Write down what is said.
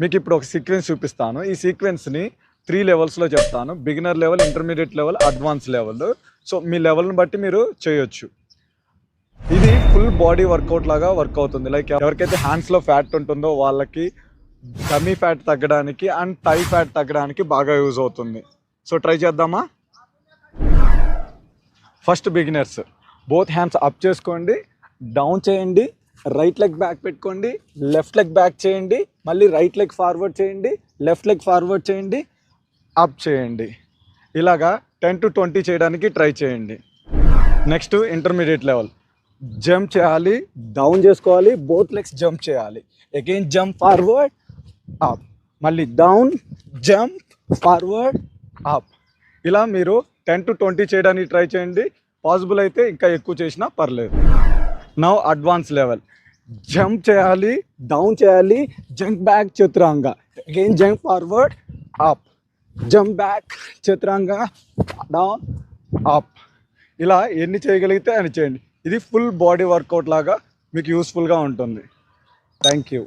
మీకు ఇప్పుడు ఒక సీక్వెన్స్ చూపిస్తాను. ఈ సీక్వెన్స్ని 3 లెవెల్స్లో చెప్తాను. Beginner level, intermediate level, advance level. So మీ లెవెల్ని బట్టి మీరు చేయొచ్చు. ఇది ఫుల్ బాడీ వర్కౌట్ లాగా వర్క్ అవుతుంది. లైక్ ఎవరికైతే హ్యాండ్స్లో ఫ్యాట్ ఉంటుందో వాళ్ళకి టమీ ఫ్యాట్ తగ్గడానికి అండ్ థై ఫ్యాట్ తగ్గడానికి బాగా యూజ్ అవుతుంది. సో ట్రై చేద్దామా? First beginners both hands up చేసుకోండి, డౌన్ చేయండి, రైట్ లెగ్ బ్యాక్ పెట్టుకోండి, లెఫ్ట్ లెగ్ బ్యాక్ చేయండి, మళ్ళీ రైట్ లెగ్ ఫార్వర్డ్ చేయండి, లెఫ్ట్ లెగ్ ఫార్వర్డ్ చేయండి, అప్ చేయండి. ఇలాగా 10 to 20 చేయడానికి ట్రై చేయండి. Next intermediate level. జంప్ చేయాలి, డౌన్ చేసుకోవాలి, బోత్ లెగ్స్ జంప్ చేయాలి. అగైన్ జంప్ ఫార్వర్డ్, అప్, మళ్ళీ డౌన్, జంప్ ఫార్వర్డ్, అప్. ఇలా మీరు 10 to 20 చేయడానికి ట్రై చేయండి. పాసిబుల్ అయితే ఇంకా ఎక్కువ చేసినా పర్లేదు. Now advance level. జంప్ చేయాలి, డౌన్ చేయాలి, jump back chaturanga, again jump forward, up, jump back chaturanga, down, up. ఇలా ఎన్ని చేయగలిగితే అని చేయండి. ఇది ఫుల్ బాడీ వర్కౌట్ లాగా మీకు యూస్ఫుల్గా ఉంటుంది. Thank you.